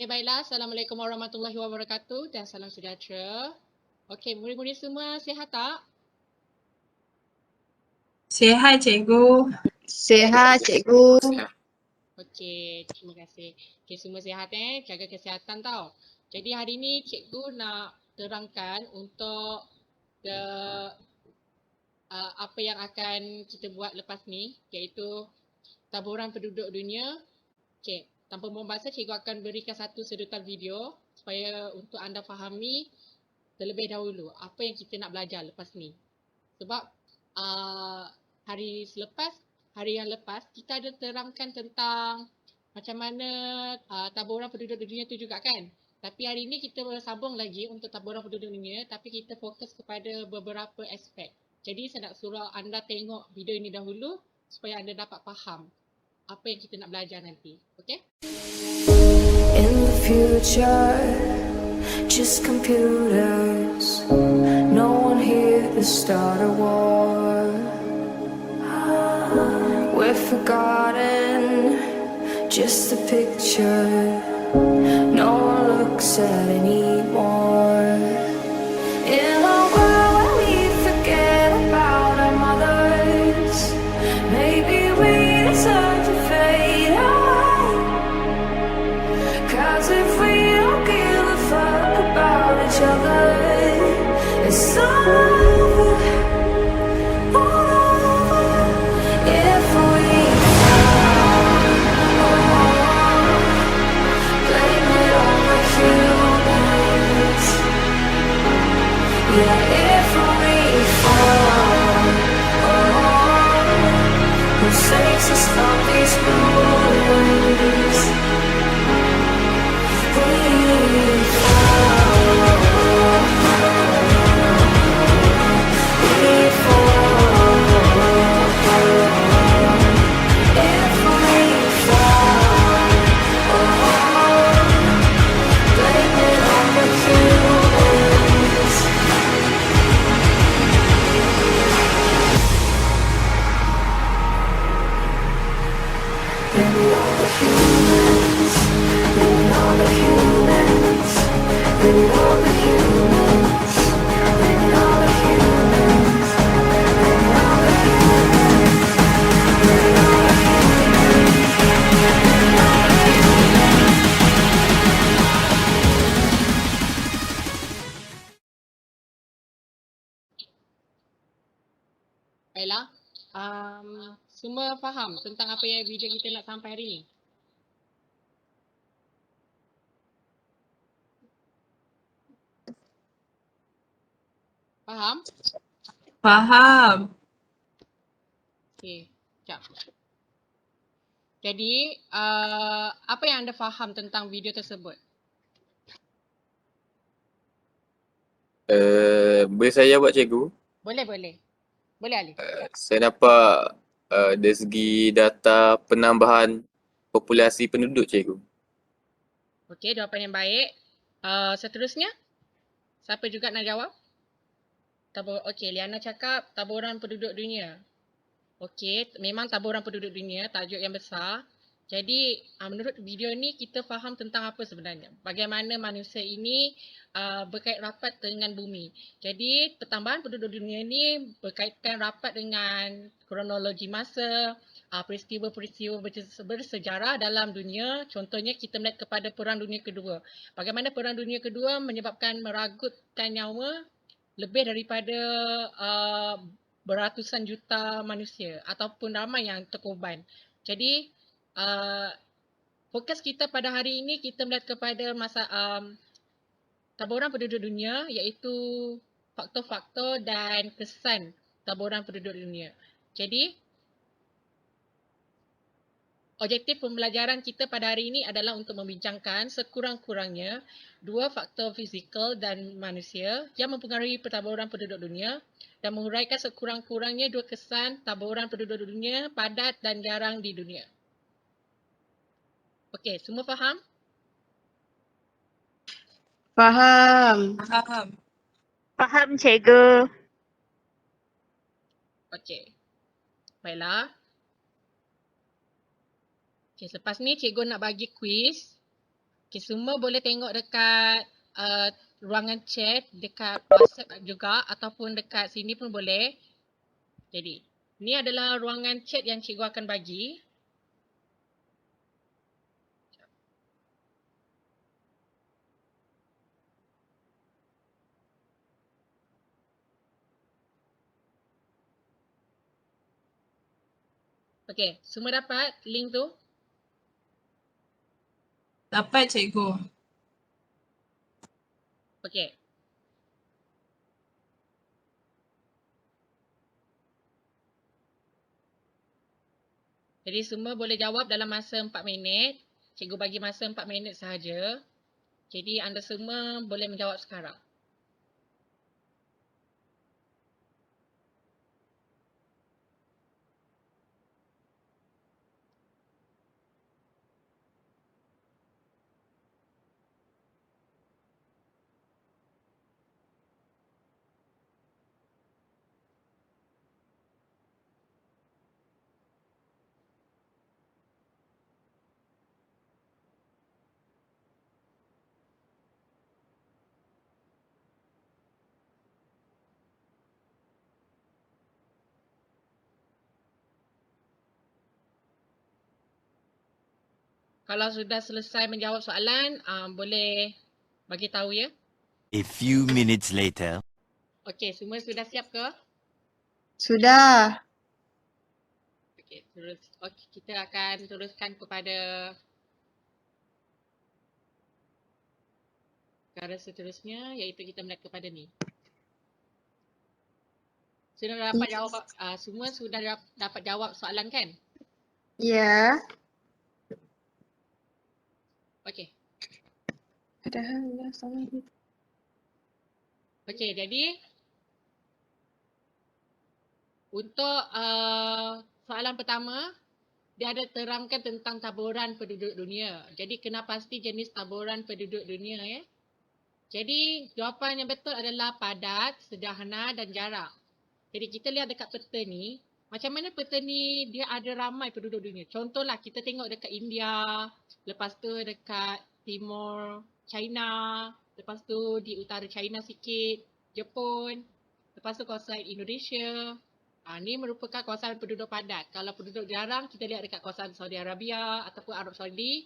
Okay, baiklah. Assalamualaikum warahmatullahi wabarakatuh dan salam sejahtera. Okey, murid-murid semua sihat tak? Sihat, cikgu. Sihat, cikgu. Okey, terima kasih. Okey, semua sihat jaga kesihatan tau. Jadi hari ni cikgu nak terangkan untuk apa yang akan kita buat lepas ni, iaitu taburan penduduk dunia. Okey, tanpa membuang masa, cikgu akan berikan satu sedutan video supaya untuk anda fahami terlebih dahulu apa yang kita nak belajar lepas ni. Sebab hari yang lepas kita ada terangkan tentang macam mana taburan penduduk dunia tu juga kan. Tapi hari ni kita sambung lagi untuk taburan penduduk dunia, tapi kita fokus kepada beberapa aspek. Jadi saya nak suruh anda tengok video ini dahulu supaya anda dapat faham apa yang kita nak belajar nanti. Okay? In the future, just computers. No one here to start a war. We're forgotten, just a picture. No one looks at anymore. In a world where we forget about our mothers, maybe we deserve to fade away. 'Cause if we don't give a fuck about each other, it's all over, all over. If we fall, blame it on the humans. Yeah, if we fall, who saves us from these ruins? Baiklah. Semua faham tentang apa yang video kita nak sampai hari ni? Faham? Faham. Okey, sekejap. Jadi, apa yang anda faham tentang video tersebut? Boleh saya jawab, cikgu? Boleh. Boleh, Alif. Saya nampak dari segi data penambahan populasi penduduk, cikgu. Okey, jawapan yang baik. Seterusnya, siapa juga nak jawab? Okey, Liana cakap taburan penduduk dunia. Okey, memang taburan penduduk dunia, tajuk yang besar. Jadi, menurut video ni kita faham tentang apa sebenarnya? Bagaimana manusia ini berkait rapat dengan bumi. Jadi, pertambahan penduduk dunia ni berkaitan rapat dengan kronologi masa, peristiwa-peristiwa bersejarah dalam dunia. Contohnya kita melihat kepada Perang Dunia Kedua. Bagaimana Perang Dunia Kedua menyebabkan meragutkan nyawa lebih daripada beratusan juta manusia ataupun ramai yang terkorban. Jadi, fokus kita pada hari ini kita melihat kepada taburan penduduk dunia, iaitu faktor-faktor dan kesan taburan penduduk dunia. Jadi, objektif pembelajaran kita pada hari ini adalah untuk membincangkan sekurang-kurangnya dua faktor fizikal dan manusia yang mempengaruhi pertaburan penduduk dunia dan menguraikan sekurang-kurangnya dua kesan taburan penduduk dunia padat dan jarang di dunia. Okey, semua faham? Faham. Faham. Faham, cikgu. Okey. Baiklah. Okey, selepas ni cikgu nak bagi kuis. Okay, semua boleh tengok dekat ruangan chat, dekat WhatsApp juga ataupun dekat sini pun boleh. Jadi, ni adalah ruangan chat yang cikgu akan bagi. Okay, semua dapat link tu? Dapat cikgu. Okay. Jadi semua boleh jawab dalam masa 4 minit. Cikgu bagi masa 4 minit sahaja. Jadi anda semua boleh menjawab sekarang. Kalau sudah selesai menjawab soalan, boleh bagi tahu ya. A few minutes later. Okey, semua sudah siap ke? Sudah. Okey, kita akan teruskan kepada perkara seterusnya, iaitu kita melihat kepada ni. Sudah dapat jawab, semua sudah dapat jawab soalan kan? Ya. Okey. Padahal dah sama. Okey, jadi untuk soalan pertama, dia ada terangkan tentang taburan penduduk dunia. Jadi kena pasti jenis taburan penduduk dunia ya. Jadi jawapan yang betul adalah padat, sederhana dan jarang. Jadi kita lihat dekat peta ni, macam mana peta ni dia ada ramai penduduk dunia. Contohlah kita tengok dekat India, lepas tu dekat timur China, lepas tu di utara China sikit, Jepun, lepas tu kawasan Indonesia. Ni merupakan kawasan penduduk padat. Kalau penduduk jarang, kita lihat dekat kawasan Saudi Arabia ataupun Arab Saudi,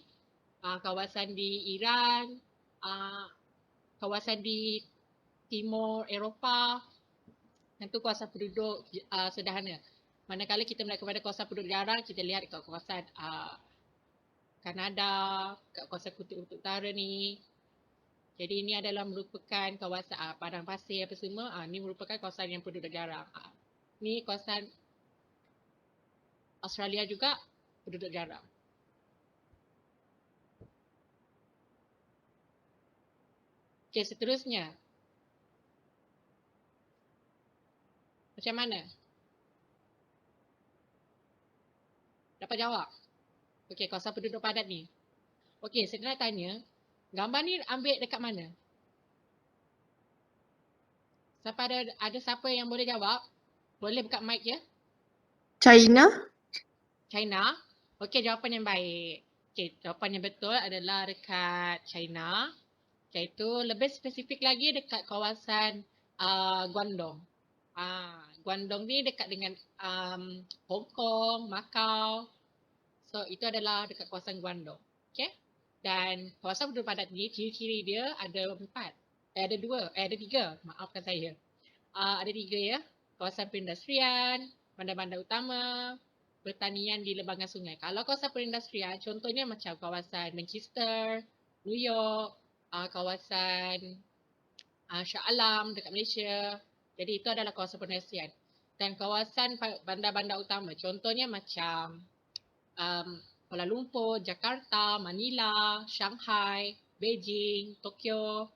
kawasan di Iran, kawasan di timur Eropah, itu kawasan penduduk sederhana. Manakala kita melihat kepada kawasan penduduk jarang, kita lihat dekat kawasan Kanada, kat kawasan Kutub Utara ni. Jadi ini adalah merupakan kawasan padang pasir apa semua. Ni merupakan kawasan yang penduduk jarang. Ni kawasan Australia juga penduduk jarang. Okey, seterusnya. Macam mana? Dapat jawab? Okey, kawasan penduduk padat ni. Okey, saya nak tanya, gambar ni ambil dekat mana? Ada siapa yang boleh jawab? Boleh buka mic ya? China. China. Okey, jawapan yang baik. Okey, jawapan yang betul adalah dekat China. Iaitu lebih spesifik lagi dekat kawasan Guangdong. Guangdong ni dekat dengan Hong Kong, Macau. So itu adalah dekat kawasan Guangdong. Okey? Dan kawasan penduduk padat ni ciri-ciri dia ada 4. Ada 3. Maafkan saya. Ada 3 ya. Kawasan perindustrian, bandar-bandar utama, pertanian di lembangan sungai. Kalau kawasan perindustrian, contohnya macam kawasan Manchester, New York, kawasan Shah Alam dekat Malaysia. Jadi itu adalah kawasan perindustrian. Dan kawasan bandar-bandar utama, contohnya macam Kuala Lumpur, Jakarta, Manila, Shanghai, Beijing, Tokyo.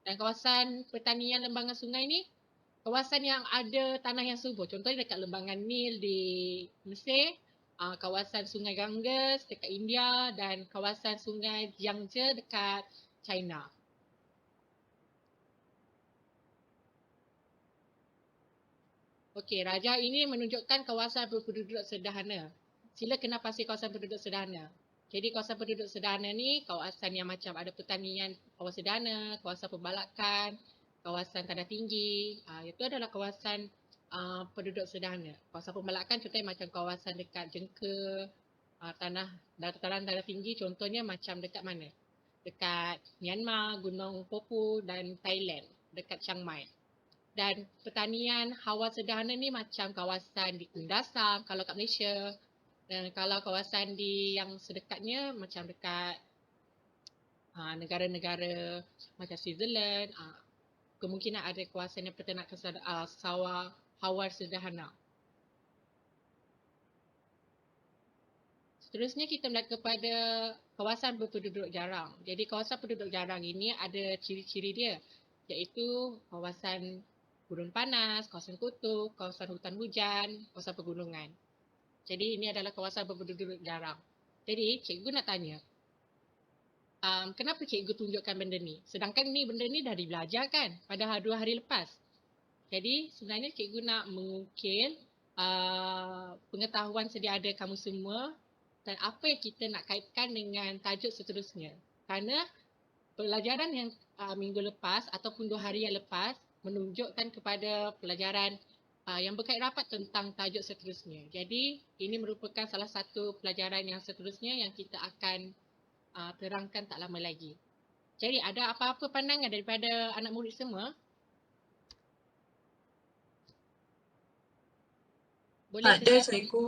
Dan kawasan pertanian lembangan sungai ni, kawasan yang ada tanah yang subur. Contohnya dekat lembangan Nil di Mesir, kawasan sungai Ganges dekat India dan kawasan sungai Yangtze dekat China. Okey, rajah ini menunjukkan kawasan berpenduduk sederhana. Sila kena pasti kawasan penduduk sederhana. Jadi kawasan penduduk sederhana ni kawasan yang macam ada pertanian bawah sederhana, kawasan pembalakan, kawasan tanah tinggi. Itu adalah kawasan penduduk sederhana. Kawasan pembalakan contohnya macam kawasan dekat Jengke, dataran tanah tinggi contohnya macam dekat mana? Dekat Myanmar, Gunung Popu dan Thailand, dekat Chiang Mai. Dan pertanian hawa sederhana ni macam kawasan di Kundasang kalau kat Malaysia. Dan kalau kawasan di yang sedekatnya macam dekat negara-negara macam Switzerland, kemungkinan ada kawasan yang peternakan sawah hawa sederhana. Seterusnya kita melihat kepada kawasan berpenduduk jarang. Jadi kawasan penduduk jarang ini ada ciri-ciri dia, iaitu kawasan gurun panas, kawasan kutub, kawasan hutan hujan, kawasan pegunungan. Jadi ini adalah kawasan berpenduduk jarang. Jadi cikgu nak tanya, kenapa cikgu tunjukkan benda ni? Sedangkan benda ni dah dibelajar kan pada 2 hari lepas. Jadi sebenarnya cikgu nak mengukir pengetahuan sedia ada kamu semua dan apa yang kita nak kaitkan dengan tajuk seterusnya. Kerana pelajaran yang minggu lepas ataupun 2 hari yang lepas menunjukkan kepada pelajaran yang berkait rapat tentang tajuk seterusnya. Jadi ini merupakan salah satu pelajaran yang seterusnya yang kita akan terangkan tak lama lagi. Jadi ada apa-apa pandangan daripada anak murid semua? Boleh Tak ada cikgu.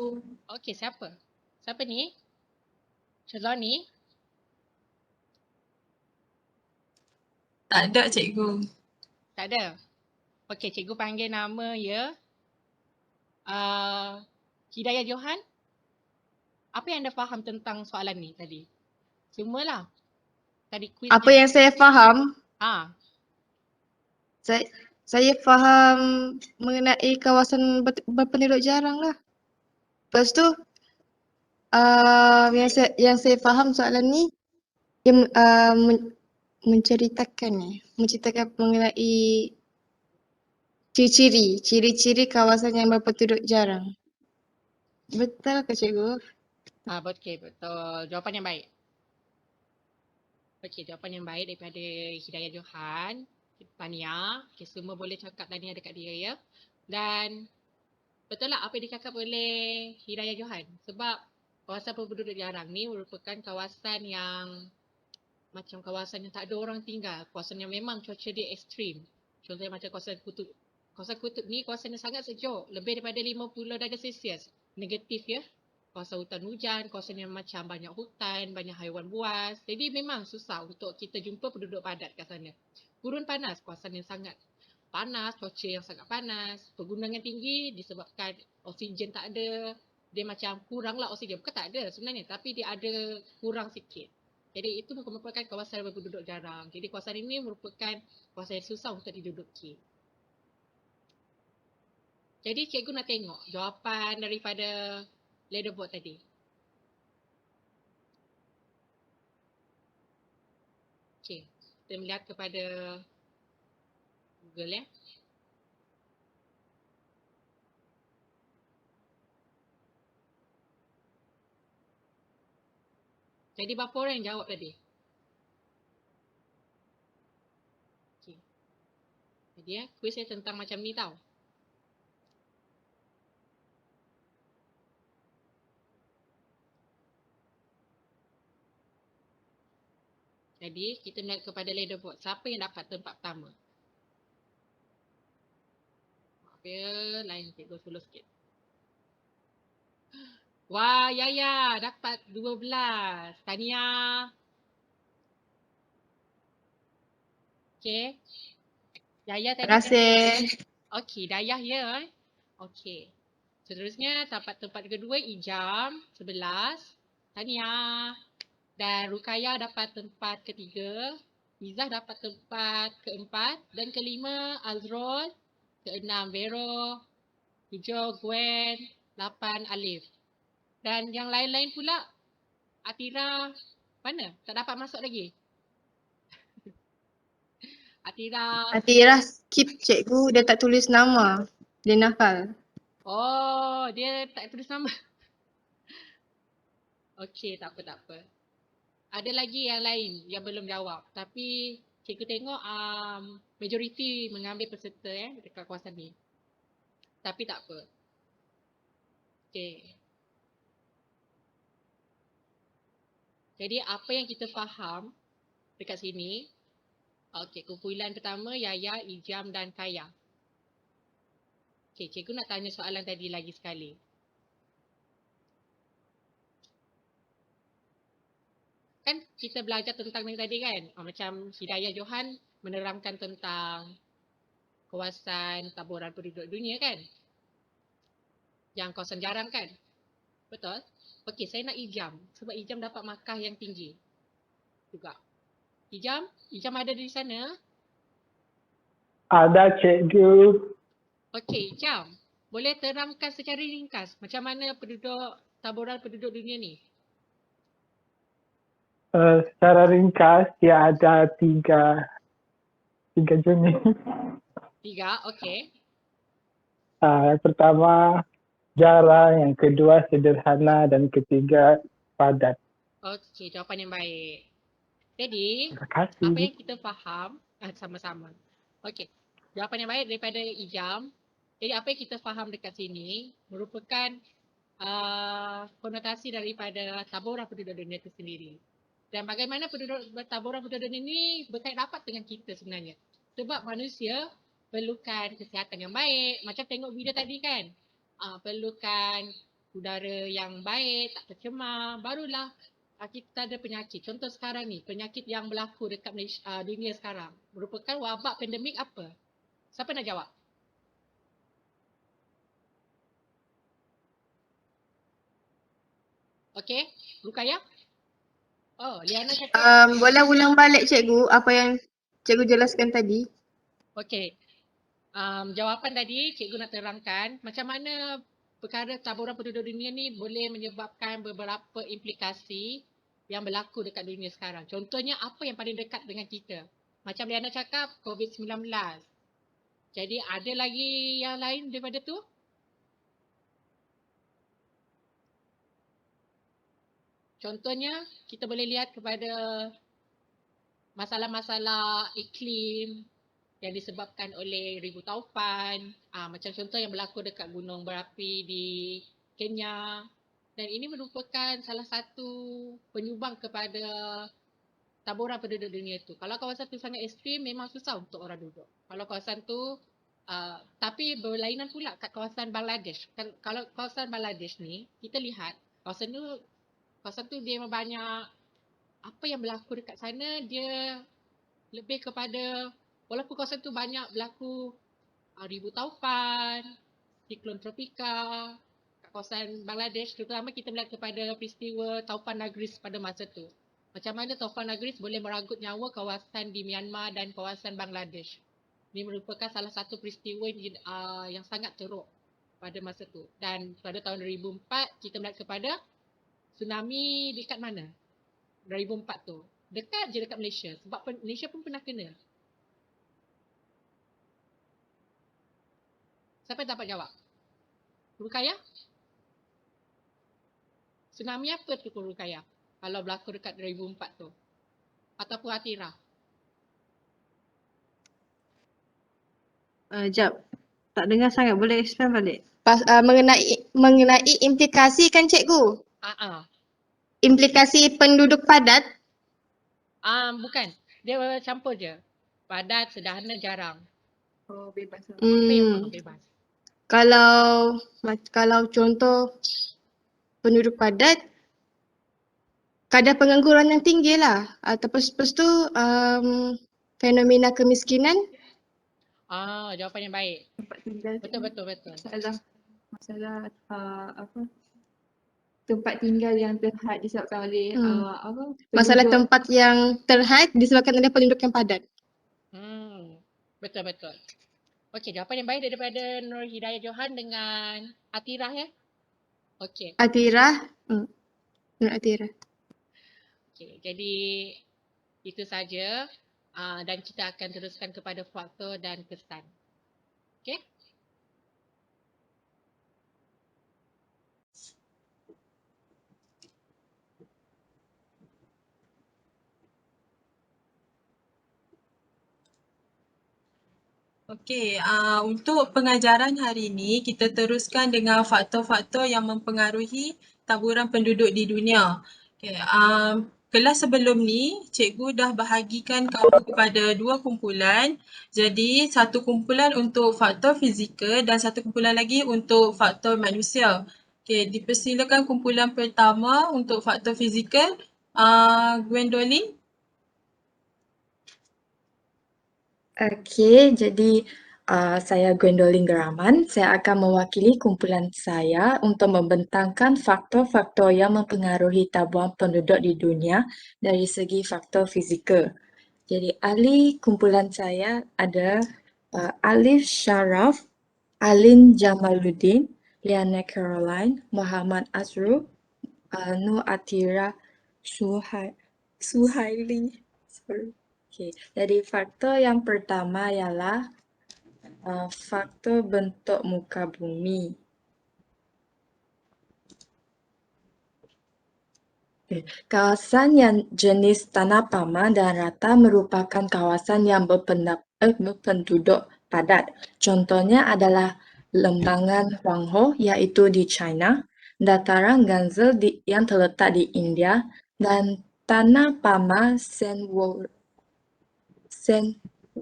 Okey, siapa? Siapa ni? Syazani? Tak ada cikgu. Tak ada? Okey, cikgu panggil nama ya. Hidayah Johan? Apa yang anda faham tentang soalan ni tadi? Semualah. Tadi quiz Apa yang saya faham, saya faham mengenai kawasan berpenduduk jarang lah. Lepas tu, yang saya faham soalan ni, dia menceritakan mengenai ciri-ciri kawasan yang berpenduduk jarang. Betul ke cikgu? Okey, betul. Jawapan yang baik. Okey, jawapan yang baik daripada Hidayah Johan. Tania. Okey, semua boleh cakap Tania dekat dia ya. Dan betul lah apa yang dicakap oleh Hidayah Johan. Sebab kawasan berpenduduk jarang ni merupakan kawasan yang macam kawasan yang tak ada orang tinggal. Kawasan yang memang cuaca dia ekstrim. Contohnya macam kawasan kutub. Kawasan kutub ni kawasan yang sangat sejuk. Lebih daripada 50 darjah Celsius. Negatif ya. Kawasan hutan hujan, kawasan yang macam banyak hutan, banyak haiwan buas. Jadi memang susah untuk kita jumpa penduduk padat kat sana. Gurun panas, kawasan yang sangat panas, cuaca yang sangat panas. Pegunungan tinggi disebabkan oksigen tak ada. Dia macam kuranglah oksigen. Bukan tak ada sebenarnya, tapi dia ada kurang sikit. Jadi itu merupakan kawasan berpenduduk jarang. Jadi kawasan ini merupakan kawasan yang susah untuk diduduki. Jadi cikgu nak tengok jawapan daripada leaderboard tadi. Okey, kita melihat kepada Google ya. Jadi berapa orang yang jawab tadi? Okey. Jadi ya, kuis saya tentang macam ni tau. Jadi kita melihat kepada leaderboard. Siapa yang dapat tempat pertama? Maaf ya, lain cikgu slow sikit. Wah, Yaya dapat 12. Tania. Okey. Yaya tadi. Terima kasih. Okey, Dayah ya. Okey. Seterusnya dapat tempat kedua Ijam 11. Tania. Dan Rukaya dapat tempat ketiga. Izzah dapat tempat keempat. Dan kelima Azrul. Keenam Vero. 7 Gwen. 8 Alif. Dan yang lain-lain pula Atira mana? Tak dapat masuk lagi. Atira skip cikgu, dia tak tulis nama. Dia nafal. Oh, dia tak tulis nama. Okey, tak apa. ada lagi yang lain yang belum jawab. Tapi cikgu tengok majoriti mengambil peserta dekat kawasan ni. Tapi tak apa. Okay. Jadi apa yang kita faham dekat sini, okey, kumpulan pertama Yaya, Ijam dan Kaya. Okey, cikgu nak tanya soalan tadi lagi sekali. Kan kita belajar tentang ni tadi kan, macam Hidayah Johan menerangkan tentang kawasan taburan penduduk dunia kan, yang kawasan jarang kan, betul? Okey, saya nak Ijam sebab Ijam dapat markah yang tinggi juga. Ijam ada di sana? Ada cikgu. Okey, Ijam, boleh terangkan secara ringkas macam mana taburan penduduk dunia ni? Secara ringkas, dia ada tiga jenis. 3, okey. Yang pertama jarang, yang kedua sederhana dan ketiga padat. Okey, jawapan yang baik. Jadi, Terima kasih. apa yang kita faham, sama-sama. Okey, jawapan yang baik daripada Ijam. Jadi, apa yang kita faham dekat sini merupakan konotasi daripada taburan penduduk dunia itu sendiri. Dan bagaimana taburan penduduk dunia ini berkait rapat dengan kita sebenarnya. Sebab manusia perlukan kesihatan yang baik. Macam tengok video tadi kan. Perlukan udara yang baik, tak tercemar. Barulah kita ada penyakit. Contoh sekarang ni, penyakit yang berlaku dekat Malaysia, dunia sekarang merupakan wabak pandemik apa? Siapa nak jawab? Okey, Rukaya? Oh, Liana cakap. Boleh ulang balik cikgu apa yang cikgu jelaskan tadi? Okey. Jawapan tadi cikgu nak terangkan macam mana perkara taburan penduduk dunia ni boleh menyebabkan beberapa implikasi yang berlaku dekat dunia sekarang. Contohnya apa yang paling dekat dengan kita. Macam Liana cakap, COVID-19. Jadi ada lagi yang lain daripada tu? Contohnya kita boleh lihat kepada masalah-masalah iklim yang disebabkan oleh ribu taufan. Macam contoh yang berlaku dekat gunung berapi di Kenya. Dan ini merupakan salah satu penyumbang kepada taburan penduduk dunia tu. Kalau kawasan tu sangat ekstrim, memang susah untuk orang duduk. Kalau kawasan tu, tapi berlainan pula kat kawasan Bangladesh. Kalau kawasan Bangladesh ni, kita lihat kawasan tu dia memang banyak apa yang berlaku dekat sana, dia lebih kepada, walaupun kawasan tu banyak berlaku ribu taufan, siklon tropika, kat kawasan Bangladesh, terutama kita melihat kepada peristiwa Taufan Nagris pada masa tu. Macam mana Taufan Nagris boleh meragut nyawa kawasan di Myanmar dan kawasan Bangladesh. Ini merupakan salah satu peristiwa yang sangat teruk pada masa tu. Dan pada tahun 2004, kita melihat kepada tsunami dekat mana? 2004 tu. Dekat je dekat Malaysia. Sebab Malaysia pun pernah kena. Siapa dapat jawab? Rukaya? Tsunami apa tu Rukaya? Kalau berlaku dekat 2004 tu. Ataupun Atira. Jap. Tak dengar sangat. Boleh expand balik? Mengenai implikasi kan cikgu? Implikasi penduduk padat? Bukan. Dia campur je. Padat, sederhana, jarang. Oh, bebas. Apa yang bebas? Kalau contoh penduduk padat, kadar pengangguran yang tinggi lah. Lepas tu fenomena kemiskinan. Jawapan yang baik. Tempat tinggal. Betul. Masalah tempat tinggal yang terhad disebabkan oleh masalah tempat yang terhad disebabkan oleh penduduk yang padat. Betul. Okey, jawapan yang baik daripada Nur Hidayah Johan dengan Atirah ya. Okey. Atirah. Nur Atirah. Okey, jadi itu saja. Dan kita akan teruskan kepada faktor dan kesan. Okey? Okey, untuk pengajaran hari ini kita teruskan dengan faktor-faktor yang mempengaruhi taburan penduduk di dunia. Okey, kelas sebelum ni cikgu dah bahagikan kamu kepada 2 kumpulan. Jadi satu kumpulan untuk faktor fizikal dan satu kumpulan lagi untuk faktor manusia. Okey, dipersilakan kumpulan pertama untuk faktor fizikal, Gwendolyn. Okey, jadi saya Gwendolyn Geraman. Saya akan mewakili kumpulan saya untuk membentangkan faktor-faktor yang mempengaruhi taburan penduduk di dunia dari segi faktor fizikal. Jadi ahli kumpulan saya ada Alif Sharaf, Alin Jamaluddin, Liana Caroline, Muhammad Azrul, Nur Atira Suhaili. Sorry. Okay. Jadi faktor yang pertama ialah faktor bentuk muka bumi. Okay. Kawasan yang jenis tanah paman dan rata merupakan kawasan yang berpenduduk padat. Contohnya adalah lembangan Huanghe iaitu di China, dataran Ganze yang terletak di India dan tanah paman St.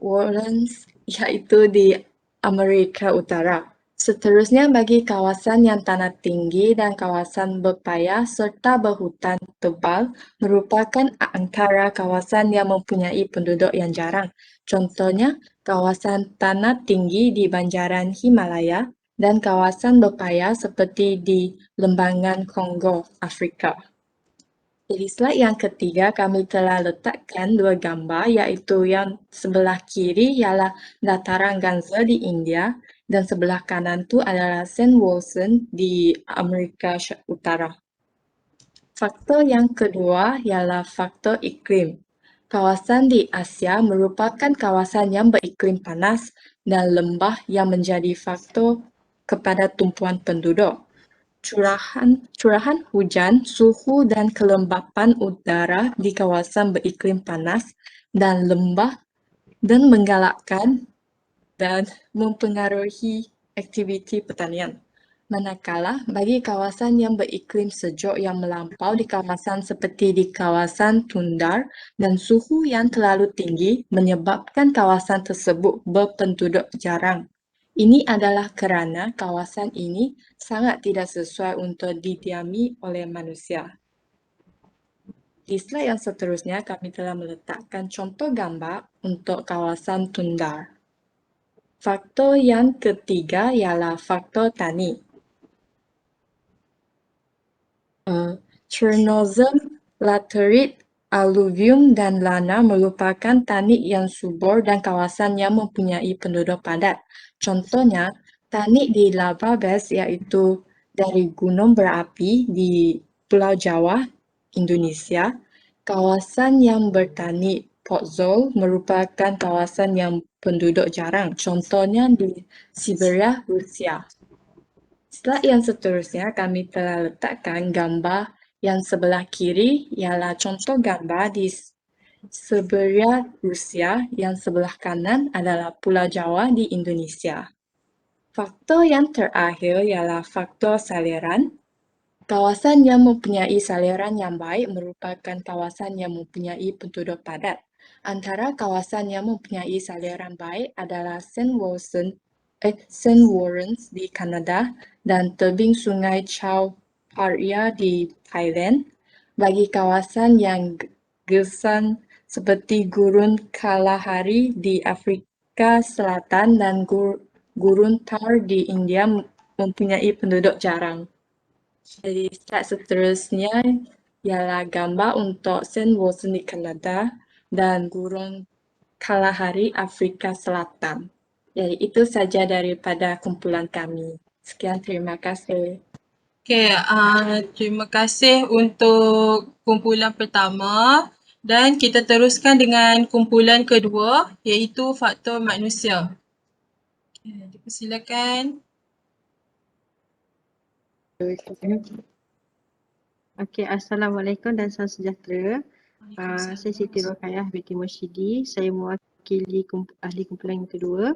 Lawrence iaitu di Amerika Utara. Seterusnya bagi kawasan yang tanah tinggi dan kawasan berpayah serta berhutan tebal merupakan antara kawasan yang mempunyai penduduk yang jarang. Contohnya kawasan tanah tinggi di banjaran Himalaya dan kawasan berpayah seperti di lembangan Kongo, Afrika. Jadi slide yang ketiga kami telah letakkan 2 gambar iaitu yang sebelah kiri ialah dataran Ganze di India dan sebelah kanan tu adalah St. Wilson di Amerika Utara. Faktor yang kedua ialah faktor iklim. Kawasan di Asia merupakan kawasan yang beriklim panas dan lembah yang menjadi faktor kepada tumpuan penduduk. Curahan hujan, suhu dan kelembapan udara di kawasan beriklim panas dan lembah dan menggalakkan dan mempengaruhi aktiviti pertanian. Manakala bagi kawasan yang beriklim sejuk yang melampau di kawasan seperti di kawasan tundar dan suhu yang terlalu tinggi menyebabkan kawasan tersebut berpenduduk jarang. Ini adalah kerana kawasan ini sangat tidak sesuai untuk didiami oleh manusia. Di slide yang seterusnya, kami telah meletakkan contoh gambar untuk kawasan tundar. Faktor yang ketiga ialah faktor tani. Chernozem, laterit, aluvium dan lana merupakan tanit yang subur dan kawasan yang mempunyai penduduk padat. Contohnya, tanit di lava base iaitu dari gunung berapi di Pulau Jawa, Indonesia. Kawasan yang bertanit podzol merupakan kawasan yang penduduk jarang. Contohnya di Siberia, Rusia. Slide yang seterusnya kami telah letakkan gambar yang sebelah kiri ialah contoh gambar di Siberia, Rusia, yang sebelah kanan adalah Pulau Jawa di Indonesia. Faktor yang terakhir ialah faktor saliran. Kawasan yang mempunyai saliran yang baik merupakan kawasan yang mempunyai penduduk padat. Antara kawasan yang mempunyai saliran baik adalah St. Lawrence di Kanada dan tebing sungai Chao Phraya di Thailand. Bagi kawasan yang gersang seperti Gurun Kalahari di Afrika Selatan dan Gurun Thar di India mempunyai penduduk jarang. Jadi slide seterusnya ialah gambar untuk St. Wilson di Kanada dan Gurun Kalahari Afrika Selatan. Jadi itu saja daripada kumpulan kami. Sekian, terima kasih. Okay, terima kasih untuk kumpulan pertama dan kita teruskan dengan kumpulan kedua iaitu faktor manusia. Okay, dipersilakan. Okey, Assalamualaikum dan salam sejahtera. Saya Siti Rokayah binti Mursyidi. Saya mewakili ahli kumpulan yang kedua.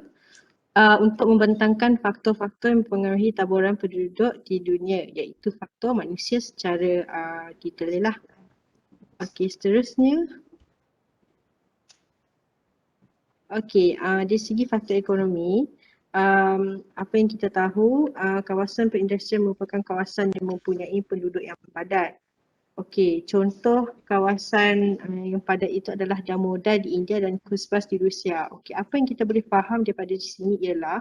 untuk membentangkan faktor-faktor yang mempengaruhi taburan penduduk di dunia, iaitu faktor manusia secara detail lah. Okey, seterusnya. Okey, dari segi faktor ekonomi, apa yang kita tahu, kawasan perindustrian merupakan kawasan yang mempunyai penduduk yang padat. Okey, contoh kawasan yang padat itu adalah Damodar di India dan Kuzbas di Rusia. Okey, apa yang kita boleh faham daripada di sini ialah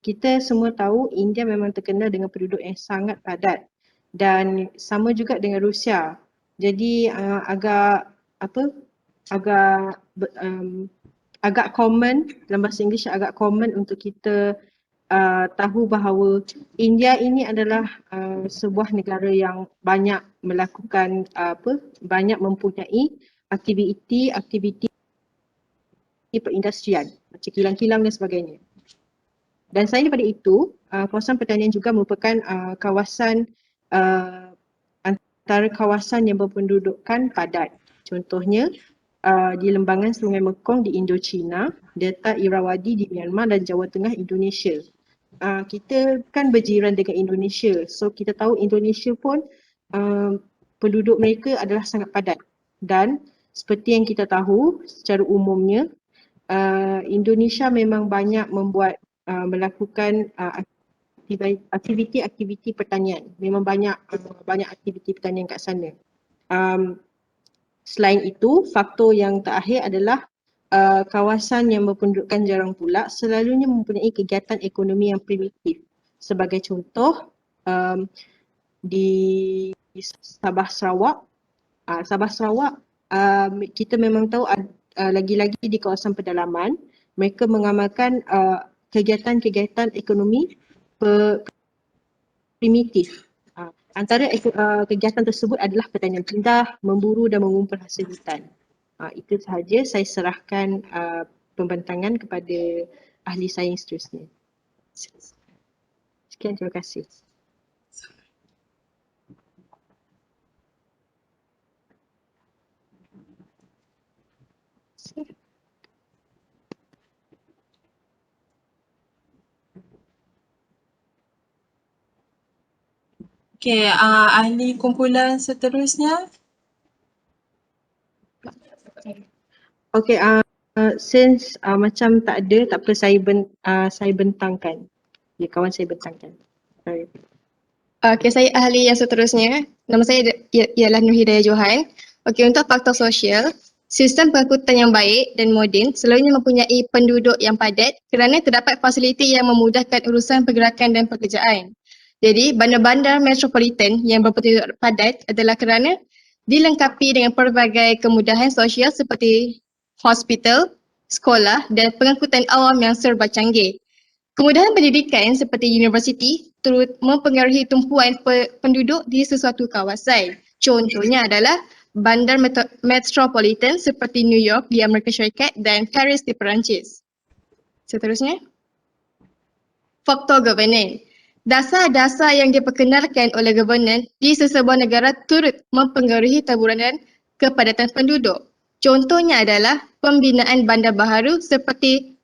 kita semua tahu India memang terkenal dengan penduduk yang sangat padat dan sama juga dengan Rusia. Jadi agak common, dalam bahasa Inggeris agak common untuk kita tahu bahawa India ini adalah sebuah negara yang banyak melakukan banyak mempunyai aktiviti perindustrian macam kilang-kilang dan sebagainya. Dan selain daripada itu, kawasan pertanian juga merupakan kawasan antara kawasan yang berpendudukan padat. Contohnya di lembangan Sungai Mekong di Indochina, Delta Irrawaddy di Myanmar dan Jawa Tengah Indonesia. Kita kan berjiran dengan Indonesia, so kita tahu Indonesia pun penduduk mereka adalah sangat padat dan seperti yang kita tahu secara umumnya Indonesia memang banyak melakukan aktiviti pertanian, memang banyak aktiviti pertanian kat sana. Selain itu, faktor yang terakhir adalah kawasan yang berpendudukkan jarang pula selalunya mempunyai kegiatan ekonomi yang primitif. Sebagai contoh, di Sabah Sarawak, kita memang tahu lagi-lagi di kawasan pedalaman, mereka mengamalkan kegiatan-kegiatan ekonomi primitif. Antara kegiatan tersebut adalah pertanian pindah, memburu dan mengumpul hasil hutan. Itu sahaja, saya serahkan pembentangan kepada ahli sains seterusnya. Sekian, terima kasih. Okey, ahli kumpulan seterusnya. Okey, since macam tak ada, tak apa, saya bentangkan. Ya, kawan saya bentangkan. Sorry. Okey, saya ahli yang seterusnya. Nama saya ialah Nur Hidayah Johan. Okey, untuk faktor sosial, sistem pengangkutan yang baik dan moden selalunya mempunyai penduduk yang padat kerana terdapat fasiliti yang memudahkan urusan pergerakan dan pekerjaan. Jadi, bandar-bandar metropolitan yang berpenduduk padat adalah kerana dilengkapi dengan pelbagai kemudahan sosial seperti hospital, sekolah dan pengangkutan awam yang serba canggih. Kemudahan pendidikan seperti universiti turut mempengaruhi tumpuan penduduk di sesuatu kawasan. Contohnya adalah bandar metropolitan seperti New York di Amerika Syarikat dan Paris di Perancis. Seterusnya, faktor governance. Dasar-dasar yang diperkenalkan oleh governance di sesebuah negara turut mempengaruhi taburan dan kepadatan penduduk. Contohnya adalah pembinaan bandar baharu seperti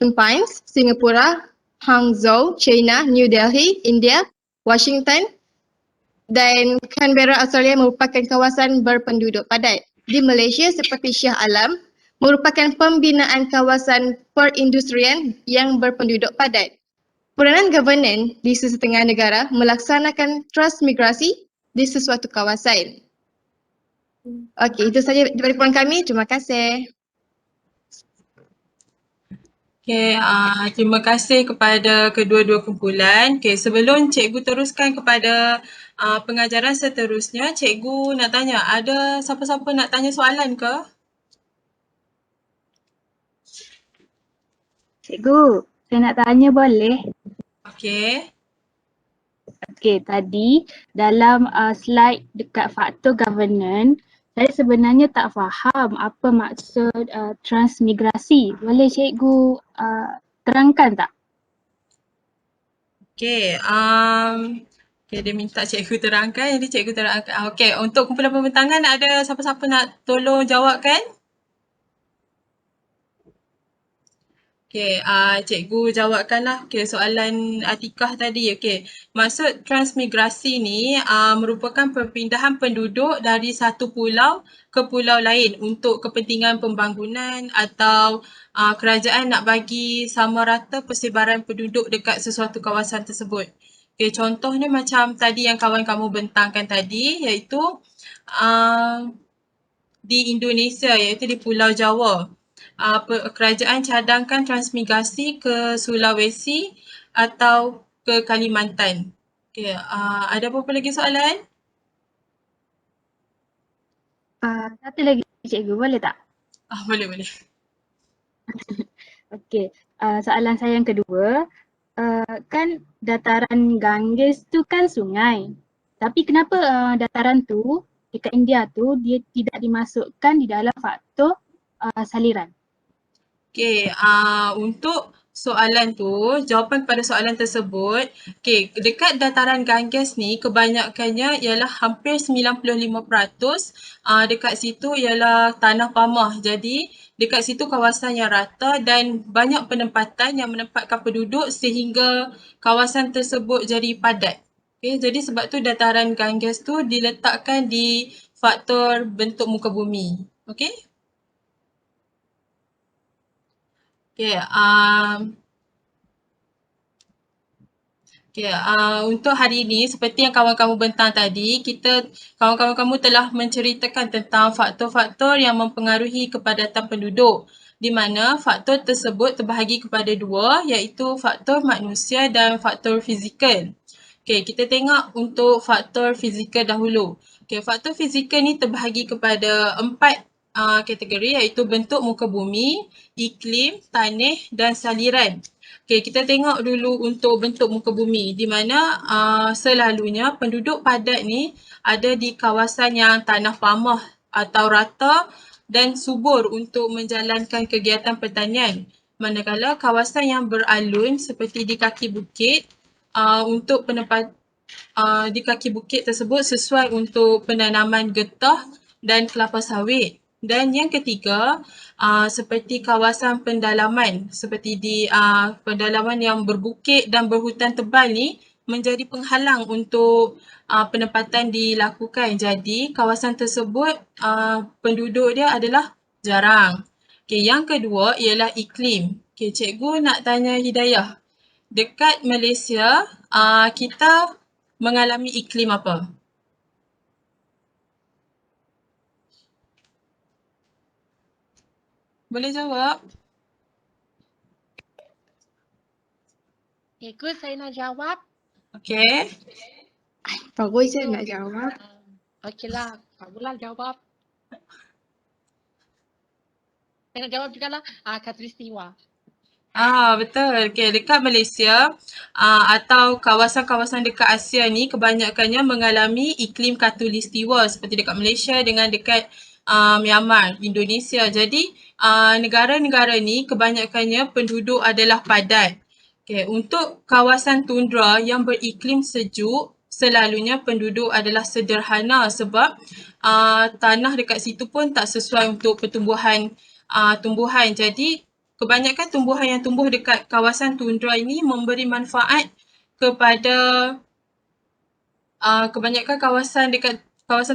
Philippines, Singapura, Hangzhou, China, New Delhi, India, Washington dan Canberra, Australia merupakan kawasan berpenduduk padat. Di Malaysia seperti Shah Alam merupakan pembinaan kawasan perindustrian yang berpenduduk padat. Peranan governance di sesetengah negara melaksanakan transmigrasi di sesuatu kawasan. Okey, itu saja daripada laporan kami. Terima kasih. Okey, terima kasih kepada kedua-dua kumpulan. Okey, sebelum cikgu teruskan kepada pengajaran seterusnya, cikgu nak tanya, ada siapa-siapa nak tanya soalan ke? Cikgu, saya nak tanya boleh? Okey. Okey, tadi dalam slide dekat faktor governance, saya sebenarnya tak faham apa maksud transmigrasi. Boleh cikgu terangkan tak? Okey, dia minta cikgu terangkan, jadi cikgu terangkan. Okey, untuk kumpulan pembentangan ada siapa-siapa nak tolong jawabkan? Okey, cikgu jawabkanlah soalan Atikah tadi. Okey, maksud transmigrasi ni merupakan perpindahan penduduk dari satu pulau ke pulau lain untuk kepentingan pembangunan atau kerajaan nak bagi sama rata persebaran penduduk dekat sesuatu kawasan tersebut. Okey, contohnya macam tadi yang kawan kamu bentangkan tadi, iaitu di Indonesia, iaitu di Pulau Jawa. Kerajaan cadangkan transmigrasi ke Sulawesi atau ke Kalimantan. Okay, ada apa-apa lagi soalan? Satu lagi cikgu, boleh tak? Boleh. Okey, soalan saya yang kedua, kan dataran Ganges tu kan sungai. Tapi kenapa dataran tu dekat India tu dia tidak dimasukkan di dalam faktor saliran? Okey, untuk soalan tu, jawapan pada soalan tersebut, okey, dekat dataran Ganges ni kebanyakannya ialah hampir 95% dekat situ ialah tanah pamah. Jadi dekat situ kawasan yang rata dan banyak penempatan yang menempatkan penduduk sehingga kawasan tersebut jadi padat. Okey, jadi sebab tu dataran Ganges tu diletakkan di faktor bentuk muka bumi. Okey? Okay, untuk hari ini seperti yang kawan-kamu bentang tadi, kawan-kawan kamu telah menceritakan tentang faktor-faktor yang mempengaruhi kepadatan penduduk, di mana faktor tersebut terbahagi kepada dua, iaitu faktor manusia dan faktor fizikal. Okay, kita tengok untuk faktor fizikal dahulu. Okay, faktor fizikal ni terbahagi kepada 4 kategori, iaitu bentuk muka bumi, iklim, tanah dan saliran. Okay, kita tengok dulu untuk bentuk muka bumi, di mana selalunya penduduk padat ni ada di kawasan yang tanah pamah atau rata dan subur untuk menjalankan kegiatan pertanian. Manakala kawasan yang beralun seperti di kaki bukit, untuk di kaki bukit tersebut sesuai untuk penanaman getah dan kelapa sawit. Dan yang ketiga, seperti kawasan pendalaman, seperti di pendalaman yang berbukit dan berhutan tebal ni menjadi penghalang untuk penempatan dilakukan. Jadi kawasan tersebut penduduk dia adalah jarang. Okay, yang kedua ialah iklim. Okay, cikgu nak tanya Hidayah. Dekat Malaysia, kita mengalami iklim apa? Boleh jawab? Cikgu, saya nak jawab. Okey. Baru je nak jawab. Okeylah, barulah jawab. Saya nak jawab jugalah khatulistiwa. Betul. Okay, dekat Malaysia atau kawasan-kawasan dekat Asia ni kebanyakannya mengalami iklim khatulistiwa seperti dekat Malaysia dengan dekat Myanmar, Indonesia. Jadi negara-negara ni kebanyakannya penduduk adalah padat. Okay, untuk kawasan tundra yang beriklim sejuk, selalunya penduduk adalah sederhana sebab tanah dekat situ pun tak sesuai untuk pertumbuhan tumbuhan. Jadi kebanyakan tumbuhan yang tumbuh dekat kawasan tundra ini memberi manfaat kepada kebanyakan kawasan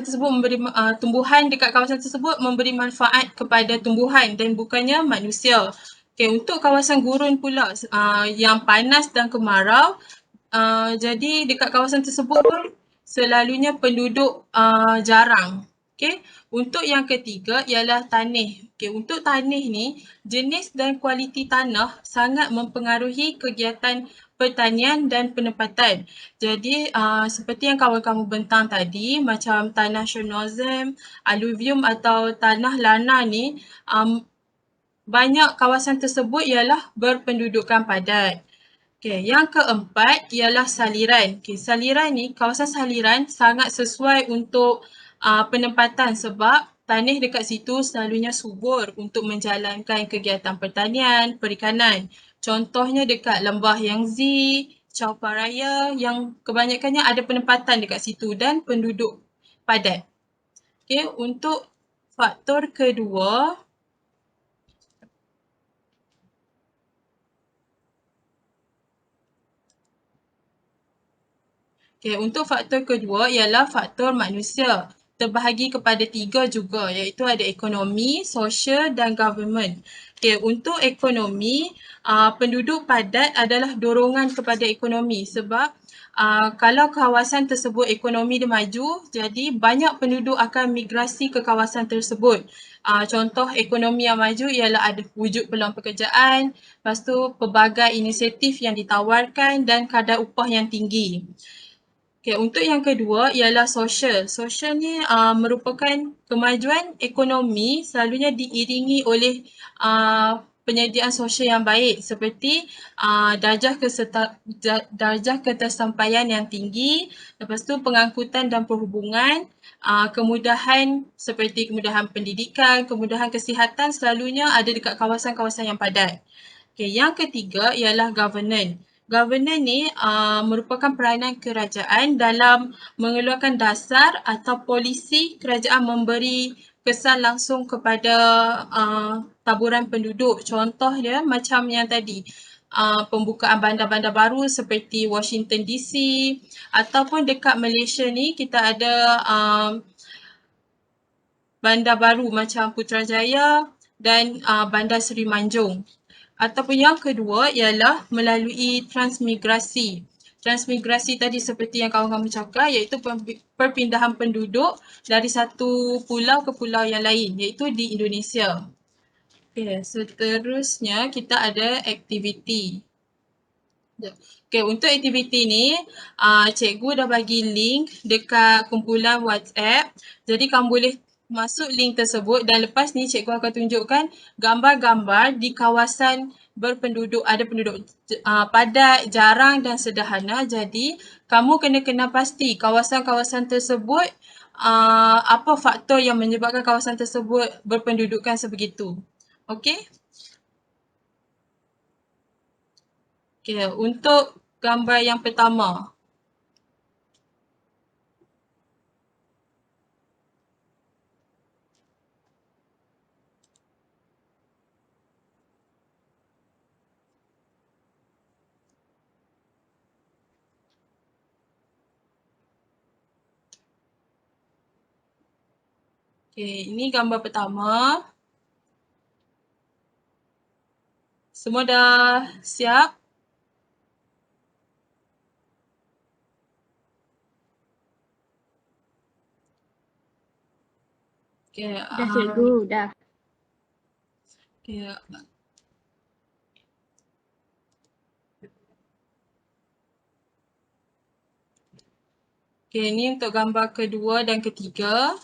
tersebut tumbuhan dekat kawasan tersebut memberi manfaat kepada tumbuhan dan bukannya manusia. Okay, untuk kawasan gurun pula yang panas dan kemarau, jadi dekat kawasan tersebut selalunya penduduk jarang. Okay. Untuk yang ketiga ialah tanah. Okay. Untuk tanah ni, jenis dan kualiti tanah sangat mempengaruhi kegiatan pertanian dan penempatan. Jadi seperti yang kawan-kamu bentang tadi, macam tanah Chernozem, alluvium atau tanah lana ni, banyak kawasan tersebut ialah berpendudukan padat. Okay, yang keempat ialah saliran. Okay, saliran ni, kawasan saliran sangat sesuai untuk penempatan sebab tanah dekat situ selalunya subur untuk menjalankan kegiatan pertanian, perikanan. Contohnya dekat lembah Yangtze, Chao Phraya yang kebanyakannya ada penempatan dekat situ dan penduduk padat. Okay, untuk faktor kedua, Okay, untuk faktor kedua ialah faktor manusia. Terbahagi kepada 3 juga, iaitu ada ekonomi, sosial dan government. Okay, untuk ekonomi, penduduk padat adalah dorongan kepada ekonomi sebab kalau kawasan tersebut ekonomi dia maju, jadi banyak penduduk akan migrasi ke kawasan tersebut. Contoh ekonomi yang maju ialah ada wujud peluang pekerjaan, lepas tu pelbagai inisiatif yang ditawarkan dan kadar upah yang tinggi. Okay, untuk yang kedua ialah sosial. Sosial ni merupakan kemajuan ekonomi selalunya diiringi oleh penyediaan sosial yang baik seperti darjah ketersampaian yang tinggi, lepas tu pengangkutan dan perhubungan, kemudahan seperti kemudahan pendidikan, kemudahan kesihatan selalunya ada dekat kawasan-kawasan yang padat. Okay, yang ketiga ialah governance. Governance ni merupakan peranan kerajaan dalam mengeluarkan dasar atau polisi kerajaan memberi kesan langsung kepada taburan penduduk. Contoh dia macam yang tadi, pembukaan bandar-bandar baru seperti Washington DC ataupun dekat Malaysia ni kita ada bandar baru macam Putrajaya dan Bandar Seri Manjung. Ataupun yang kedua ialah melalui transmigrasi. Transmigrasi tadi seperti yang kawan-kawan cakap iaitu perpindahan penduduk dari satu pulau ke pulau yang lain iaitu di Indonesia. Okay, seterusnya kita ada aktiviti. Okay, untuk aktiviti ni cikgu dah bagi link dekat kumpulan WhatsApp. Jadi kamu boleh masuk link tersebut dan lepas ni cikgu akan tunjukkan gambar-gambar di kawasan berpenduduk, ada penduduk padat, jarang dan sederhana. Jadi kamu kena pasti kawasan-kawasan tersebut apa faktor yang menyebabkan kawasan tersebut berpendudukan sebegitu. Okey? Okay, untuk gambar yang pertama. Okay, ini gambar pertama. Semua dah siap? Okay, Dah cikgu, dah. Okay. Okay, ini untuk gambar kedua dan ketiga.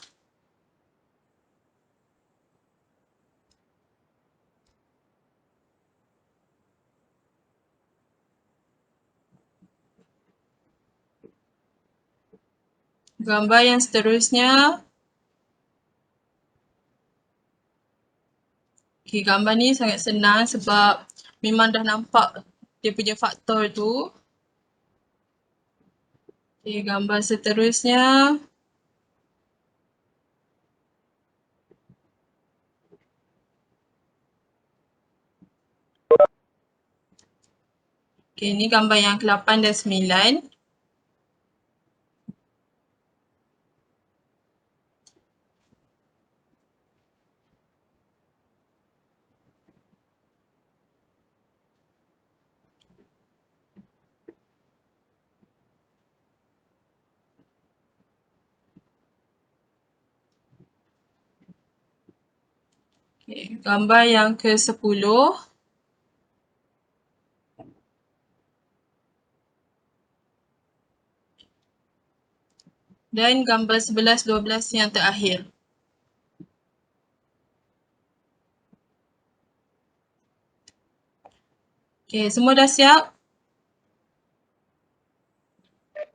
Gambar yang seterusnya. Okay, gambar ni sangat senang sebab memang dah nampak dia punya faktor tu. Okay, gambar seterusnya. Okay, ini gambar yang ke-8 dan 9. Okay, gambar yang ke-10. Dan gambar 11, 12 yang terakhir. Okay, semua dah siap?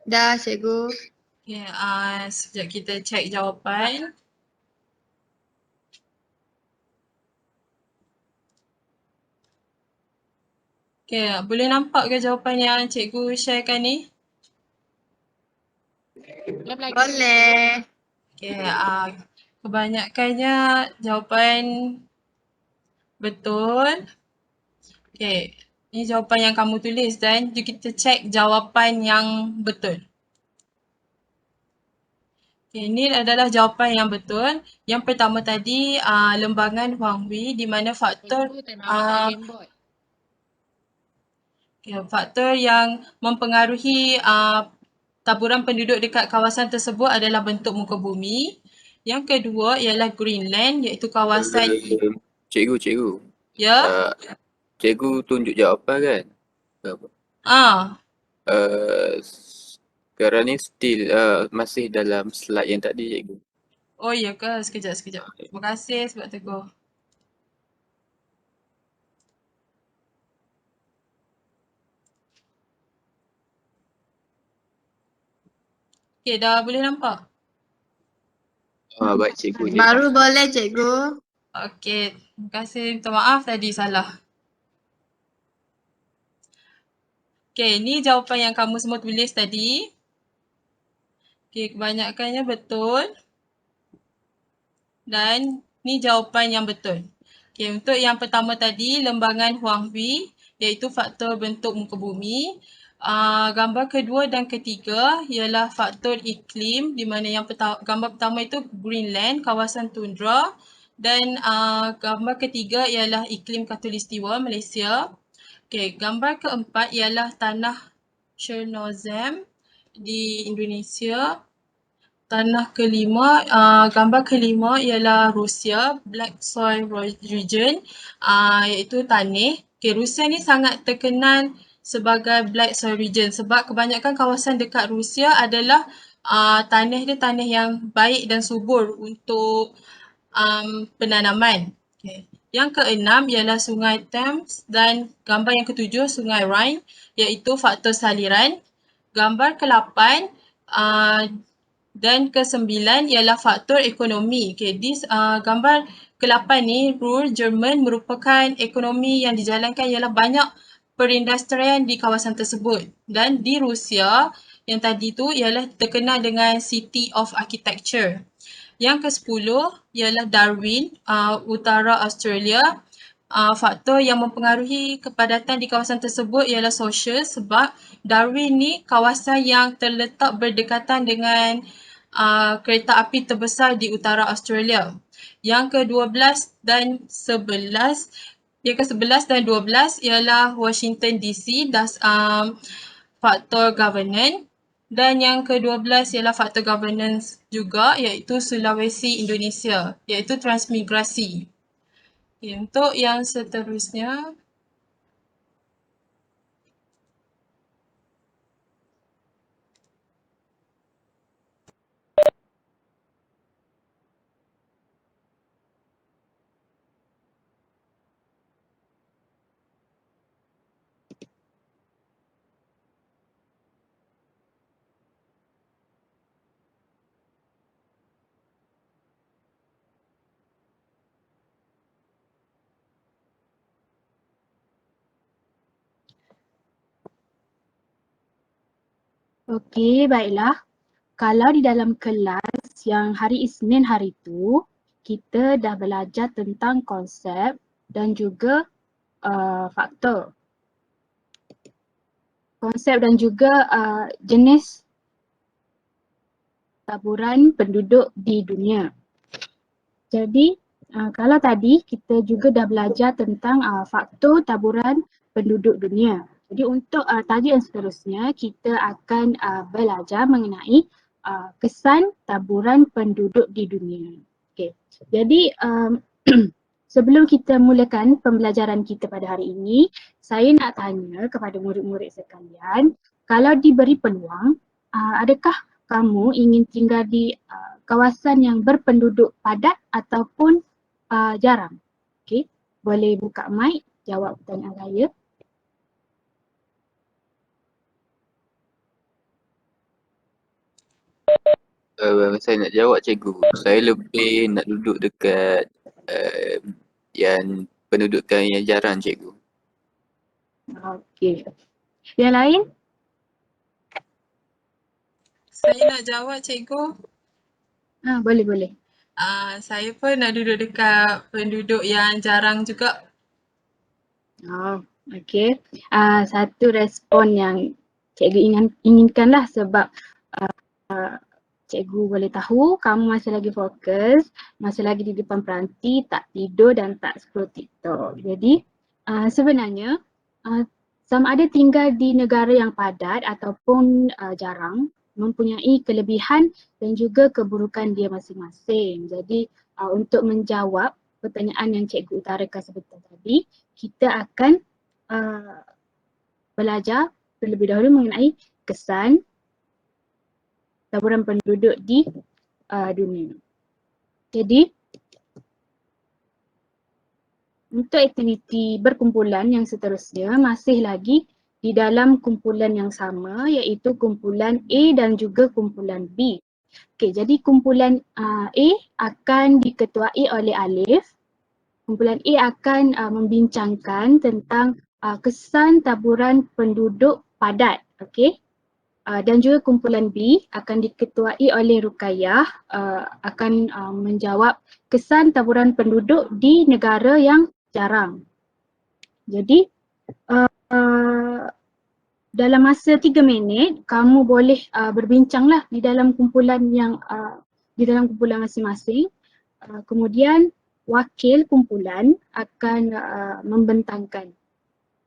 Dah cikgu. Okay, sekejap kita cek jawapan. Okay, boleh nampak ke jawapan yang cikgu sharekan ni? Boleh. Okay, kebanyakannya jawapan betul. Okay, ini jawapan yang kamu tulis dan kita cek jawapan yang betul. Okay, ini adalah jawapan yang betul. Yang pertama tadi lembangan Huanghui di mana faktor Cikgu, time out tak game board. faktor yang mempengaruhi taburan penduduk dekat kawasan tersebut adalah bentuk muka bumi. Yang kedua ialah Greenland iaitu kawasan Cikgu. ya. Cikgu tunjuk jawapan kan? Apa? Sekarang ni still masih dalam slide yang tadi cikgu. Oh ya ke? Sekejap. Terima kasih sebab tegur. Okay, dah boleh nampak? Baik cikgu. Baru boleh cikgu. Okay, terima kasih. Minta maaf tadi salah. Okay, ni jawapan yang kamu semua tulis tadi. Okay, kebanyakannya betul. Dan ni jawapan yang betul. Okay, untuk yang pertama tadi, lembangan Huanghui iaitu faktor bentuk muka bumi. Gambar kedua dan ketiga ialah faktor iklim di mana yang gambar pertama itu Greenland, kawasan tundra. Dan gambar ketiga ialah iklim khatulistiwa Malaysia. Okay, gambar keempat ialah tanah Chernozem di Indonesia. Tanah kelima, gambar kelima ialah Rusia, Black Soil Region, iaitu tanah. Okay, Rusia ni sangat terkenal sebagai Black Soil Region sebab kebanyakan kawasan dekat Rusia adalah tanah dia tanah yang baik dan subur untuk penanaman. Okay. Yang keenam ialah Sungai Thames dan gambar yang ketujuh Sungai Rhine iaitu faktor saliran. Gambar ke-8 dan ke-9 ialah faktor ekonomi. Okay, gambar ke-8 ni Ruhr, Jerman merupakan ekonomi yang dijalankan ialah banyak perindustrian di kawasan tersebut. Dan di Rusia yang tadi tu ialah terkenal dengan City of Architecture. Yang ke-10 ialah Darwin, utara Australia. Faktor yang mempengaruhi kepadatan di kawasan tersebut ialah sosial sebab Darwin ni kawasan yang terletak berdekatan dengan kereta api terbesar di utara Australia. Yang ke-12 dan 11, yang ke-11 dan 12 ialah Washington DC, faktor governance. Dan yang ke-12 ialah faktor governance juga iaitu Sulawesi Indonesia iaitu transmigrasi. Okay, untuk yang seterusnya Okey, baiklah. Kalau di dalam kelas yang hari Isnin hari tu, kita dah belajar tentang konsep dan juga faktor. Konsep dan juga jenis taburan penduduk di dunia. Jadi, kalau tadi kita juga dah belajar tentang faktor taburan penduduk dunia. Jadi untuk tajuk yang seterusnya, kita akan belajar mengenai kesan taburan penduduk di dunia. Okay. Jadi sebelum kita mulakan pembelajaran kita pada hari ini, saya nak tanya kepada murid-murid sekalian, kalau diberi peluang, adakah kamu ingin tinggal di kawasan yang berpenduduk padat ataupun jarang? Okay. Boleh buka mic, jawab pertanyaan saya. Saya nak jawab cikgu. Saya lebih nak duduk dekat yang pendudukan yang jarang cikgu. Okey. Yang lain? saya nak jawab cikgu. Boleh. Saya pun nak duduk dekat penduduk yang jarang juga. Okey. Satu respon yang cikgu inginkanlah sebab cikgu boleh tahu kamu masih lagi fokus, masih lagi di depan peranti, tak tidur dan tak scroll TikTok. Jadi sebenarnya sama ada tinggal di negara yang padat ataupun jarang mempunyai kelebihan dan juga keburukan dia masing-masing. Jadi untuk menjawab pertanyaan yang cikgu utarakan sebentar tadi, kita akan belajar terlebih dahulu mengenai kesan taburan penduduk di dunia. Jadi untuk aktiviti berkumpulan yang seterusnya masih lagi di dalam kumpulan yang sama, iaitu kumpulan A dan juga kumpulan B. Okey, jadi kumpulan A akan diketuai oleh Alif. Kumpulan A akan membincangkan tentang kesan taburan penduduk padat. Okey. Dan juga kumpulan B akan diketuai oleh Ruqayyah, akan menjawab kesan taburan penduduk di negara yang jarang. Jadi dalam masa 3 minit kamu boleh berbincanglah di dalam kumpulan yang di dalam kumpulan masing-masing. Kemudian wakil kumpulan akan membentangkan.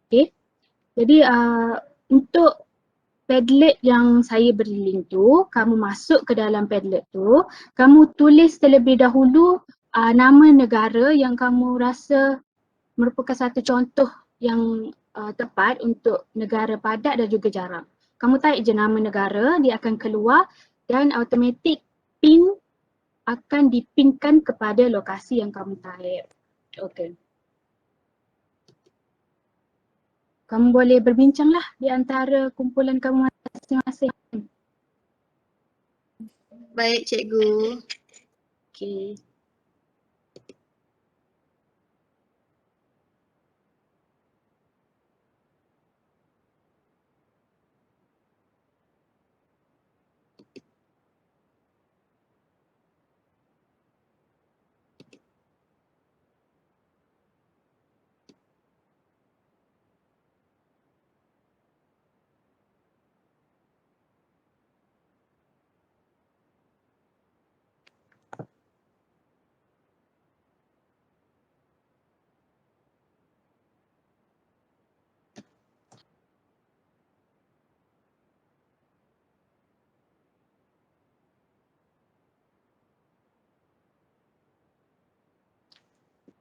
Okey. Jadi untuk Padlet yang saya beri link tu, kamu masuk ke dalam Padlet tu, kamu tulis terlebih dahulu nama negara yang kamu rasa merupakan satu contoh yang tepat untuk negara padat dan juga jarang. Kamu type je nama negara, dia akan keluar dan automatik pin akan dipinkan kepada lokasi yang kamu type. Okey. Kamu boleh berbincanglah di antara kumpulan kamu masing-masing. Baik, cikgu. Okey.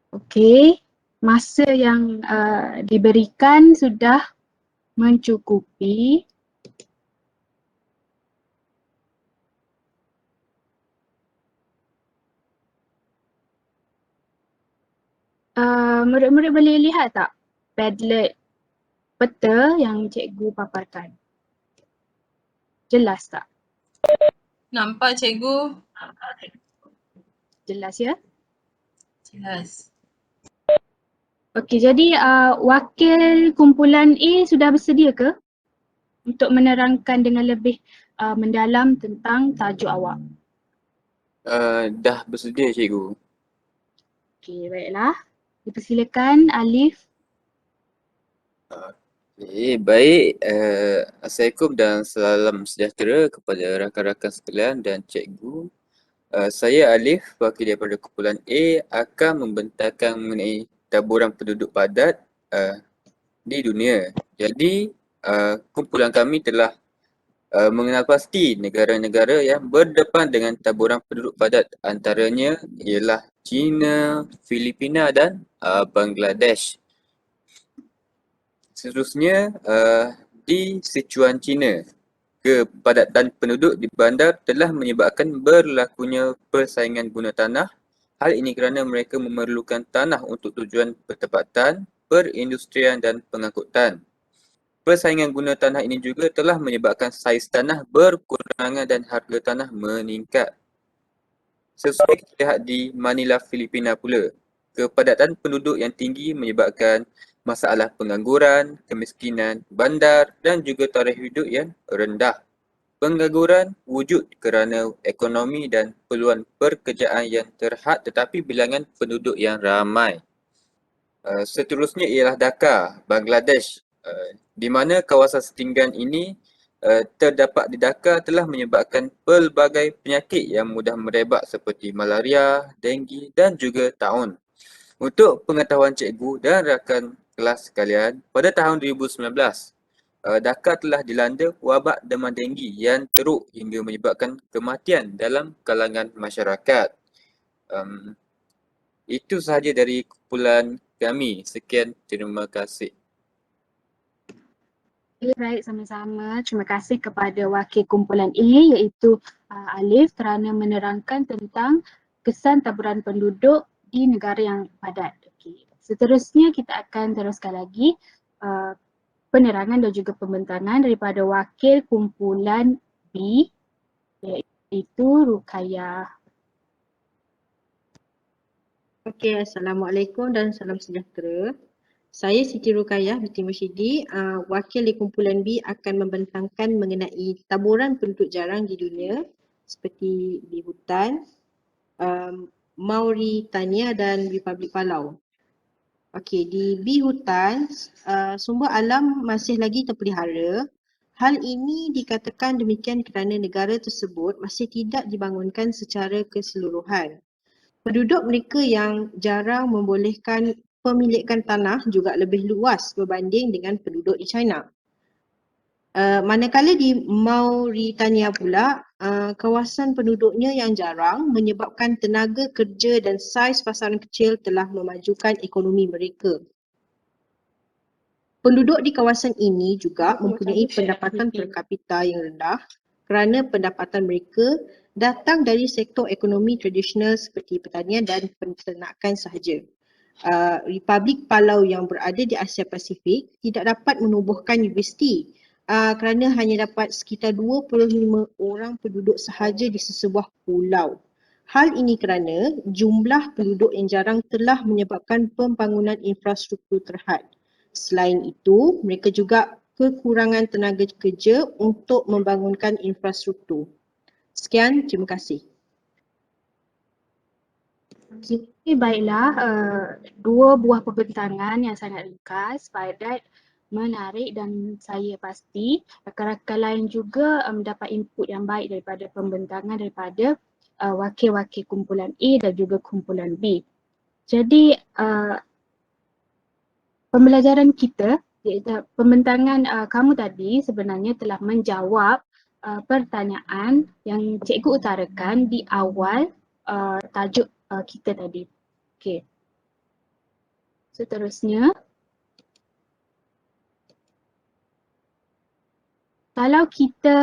Okey, masa yang diberikan sudah mencukupi. Murid-murid boleh lihat tak Padlet peta yang cikgu paparkan? Jelas tak? Nampak cikgu? Jelas ya? Jelas. Okey, jadi wakil kumpulan A sudah bersedia ke untuk menerangkan dengan lebih mendalam tentang tajuk awak? Dah bersedia cikgu. Okey, baiklah. Dipersilakan Alif. Baik. Assalamualaikum dan salam sejahtera kepada rakan-rakan sekalian dan cikgu. Saya Alif, wakil daripada kumpulan A, akan membentangkan mengenai taburan penduduk padat di dunia. Jadi, kumpulan kami telah mengenal pasti negara-negara yang berdepan dengan taburan penduduk padat, antaranya ialah China, Filipina dan Bangladesh. Seterusnya, di Sichuan, China, kepadatan penduduk di bandar telah menyebabkan berlakunya persaingan guna tanah. Hal ini kerana mereka memerlukan tanah untuk tujuan pertempatan, perindustrian dan pengangkutan. Persaingan guna tanah ini juga telah menyebabkan saiz tanah berkurangan dan harga tanah meningkat. Sesuai kita lihat di Manila, Filipina pula, kepadatan penduduk yang tinggi menyebabkan masalah pengangguran, kemiskinan, bandar dan juga tarikh hidup yang rendah. Pengangguran wujud kerana ekonomi dan peluang pekerjaan yang terhad tetapi bilangan penduduk yang ramai. Seterusnya ialah Dhaka, Bangladesh, di mana kawasan setinggan ini terdapat di Dhaka telah menyebabkan pelbagai penyakit yang mudah merebak seperti malaria, denggi dan juga taun. Untuk pengetahuan cikgu dan rakan kelas sekalian, pada tahun 2019, Dhaka telah dilanda wabak demam denggi yang teruk hingga menyebabkan kematian dalam kalangan masyarakat. Itu sahaja dari kumpulan kami. Sekian, terima kasih. Baik, sama-sama. Terima kasih kepada wakil kumpulan A iaitu Alif kerana menerangkan tentang kesan taburan penduduk di negara yang padat. Okay. Seterusnya kita akan teruskan lagi penerangan dan juga pembentangan daripada wakil kumpulan B iaitu Ruqayyah. Okey, Assalamualaikum dan salam sejahtera. Saya Siti Ruqayyah binti Mursyidi, wakil di kumpulan B akan membentangkan mengenai taburan penduduk jarang di dunia seperti di hutan, Mauritania dan Republik Palau. Okey, di B hutan, sumber alam masih lagi terpelihara. Hal ini dikatakan demikian kerana negara tersebut masih tidak dibangunkan secara keseluruhan. Penduduk mereka yang jarang membolehkan pemilikan tanah juga lebih luas berbanding dengan penduduk di China. Manakala di Mauritania pula, kawasan penduduknya yang jarang menyebabkan tenaga kerja dan saiz pasaran kecil telah memajukan ekonomi mereka. Penduduk di kawasan ini juga mempunyai pendapatan per kapita yang rendah kerana pendapatan mereka datang dari sektor ekonomi tradisional seperti pertanian dan peternakan sahaja. Republik Palau yang berada di Asia Pasifik tidak dapat menubuhkan universiti kerana hanya dapat sekitar 25 orang penduduk sahaja di sesebuah pulau. Hal ini kerana jumlah penduduk yang jarang telah menyebabkan pembangunan infrastruktur terhad. Selain itu, mereka juga kekurangan tenaga kerja untuk membangunkan infrastruktur. Sekian, terima kasih. Okay, baiklah, dua buah pembentangan yang sangat ringkas, padat, menarik dan saya pasti rakan-rakan lain juga mendapat input yang baik daripada pembentangan daripada wakil-wakil kumpulan A dan juga kumpulan B. Jadi pembelajaran kita, pembentangan kamu tadi sebenarnya telah menjawab pertanyaan yang cikgu utarakan di awal tajuk kita tadi. Okey. Seterusnya, kalau kita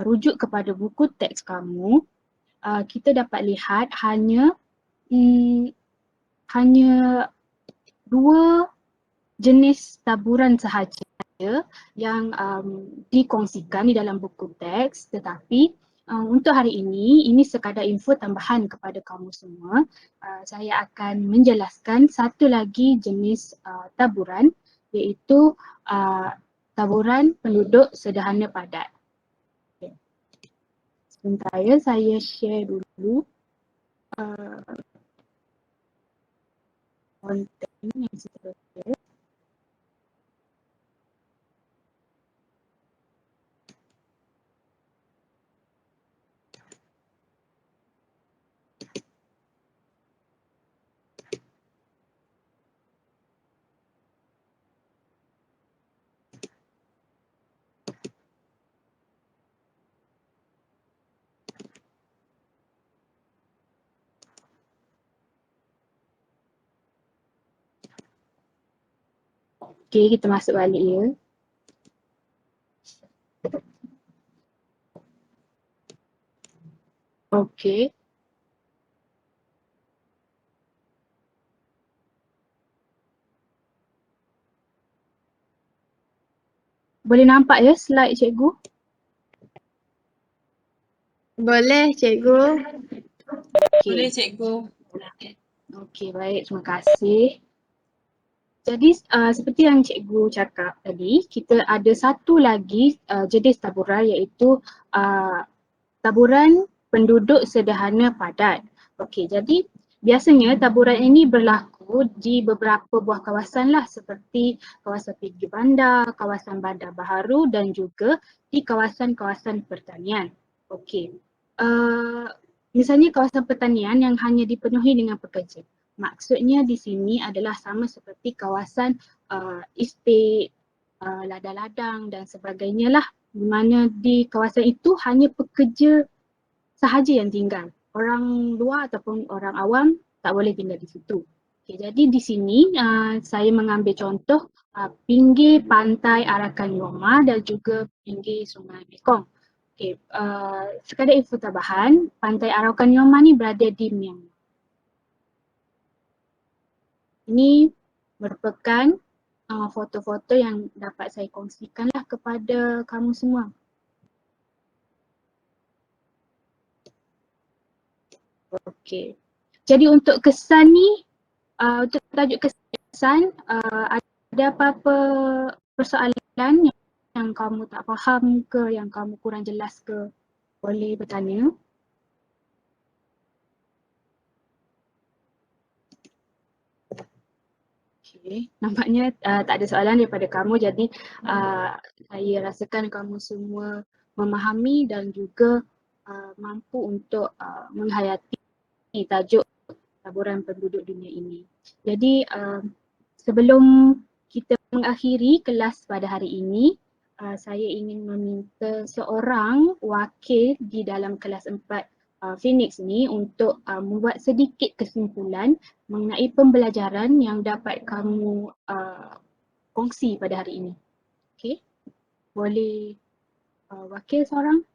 rujuk kepada buku teks kamu, kita dapat lihat hanya dua jenis taburan sahaja yang dikongsikan di dalam buku teks, tetapi untuk hari ini sekadar info tambahan kepada kamu semua. Saya akan menjelaskan satu lagi jenis taburan iaitu taburan penduduk sederhana padat. Okay. Sebentar ya, saya share dulu konten yang seterusnya. Okey, kita masuk balik ya. Okey. Boleh nampak ya slide cikgu? Boleh cikgu. Boleh cikgu. Okey, baik, terima kasih. Jadi seperti yang cikgu cakap tadi, kita ada satu lagi jenis taburan iaitu taburan penduduk sederhana padat. Okey, jadi biasanya taburan ini berlaku di beberapa buah kawasan lah seperti kawasan pinggir bandar, kawasan bandar baharu dan juga di kawasan-kawasan pertanian. Okey. Misalnya kawasan pertanian yang hanya dipenuhi dengan pekerja. Maksudnya di sini adalah sama seperti kawasan estate, ladang-ladang dan sebagainya lah, di mana di kawasan itu hanya pekerja sahaja yang tinggal. Orang luar ataupun orang awam tak boleh tinggal di situ. Okay, jadi di sini saya mengambil contoh pinggir pantai Arakan Yoma dan juga pinggir Sungai Mekong. Okay, sekadar info tambahan, pantai Arakan Yoma ni berada di Myanmar. Ini merupakan foto-foto yang dapat saya kongsikanlah kepada kamu semua. Okey. Jadi untuk kesan ni, untuk tajuk kesan, ada apa-apa persoalan yang kamu tak faham ke, yang kamu kurang jelas ke, boleh bertanya. Okey, nampaknya tak ada soalan daripada kamu, jadi saya rasakan kamu semua memahami dan juga mampu untuk menghayati tajuk taburan penduduk dunia ini. Jadi sebelum kita mengakhiri kelas pada hari ini, saya ingin meminta seorang wakil di dalam kelas 4 Phoenix ni untuk membuat sedikit kesimpulan mengenai pembelajaran yang dapat kamu kongsi pada hari ini. Okey, boleh wakil seorang?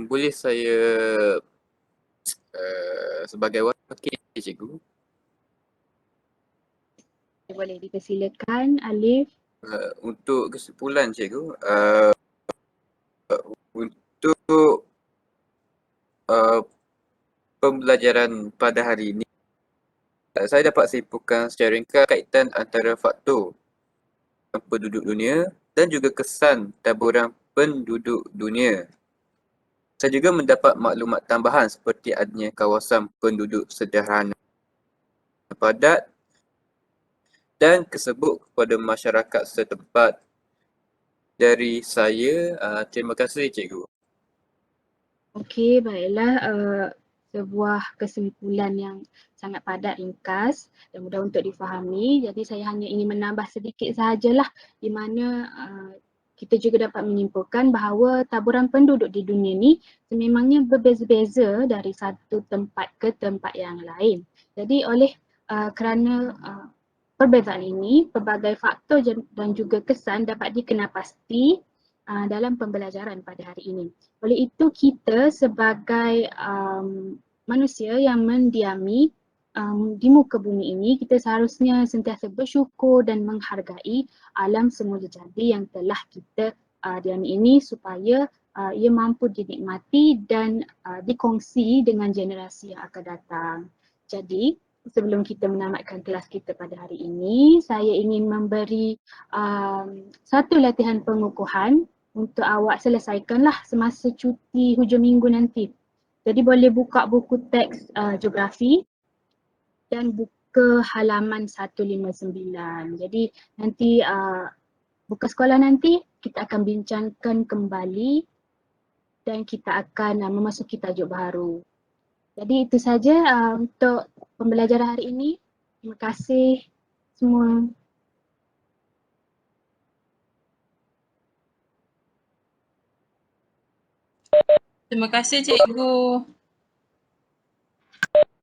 Boleh saya sebagai wakil cikgu? Boleh dipersilakan Alif. Untuk kesimpulan cikgu, untuk pembelajaran pada hari ini, saya dapat simpulkan secara ringkas kaitan antara faktor penduduk dunia dan juga kesan taburan penduduk dunia. Saya juga mendapat maklumat tambahan seperti adanya kawasan penduduk sederhana padat dan kesebut kepada masyarakat setempat. Dari saya, terima kasih cikgu. Okey, baiklah. Sebuah kesimpulan yang sangat padat, ringkas dan mudah untuk difahami. Jadi saya hanya ingin menambah sedikit sahajalah di mana kita juga dapat menyimpulkan bahawa taburan penduduk di dunia ni sememangnya berbeza-beza dari satu tempat ke tempat yang lain. Jadi oleh kerana perbezaan ini, pelbagai faktor dan juga kesan dapat dikenal pasti dalam pembelajaran pada hari ini. Oleh itu kita sebagai manusia yang mendiami di muka bumi ini, kita seharusnya sentiasa bersyukur dan menghargai alam semula jadi yang telah kita diami ini supaya ia mampu dinikmati dan dikongsi dengan generasi yang akan datang. Jadi sebelum kita menamatkan kelas kita pada hari ini, saya ingin memberi satu latihan pengukuhan untuk awak selesaikanlah semasa cuti hujung minggu nanti. Jadi boleh buka buku teks geografi dan buka halaman 159. Jadi nanti buka sekolah nanti kita akan bincangkan kembali dan kita akan memasuki tajuk baru. Jadi itu saja untuk pembelajaran hari ini. Terima kasih semua. Terima kasih cikgu.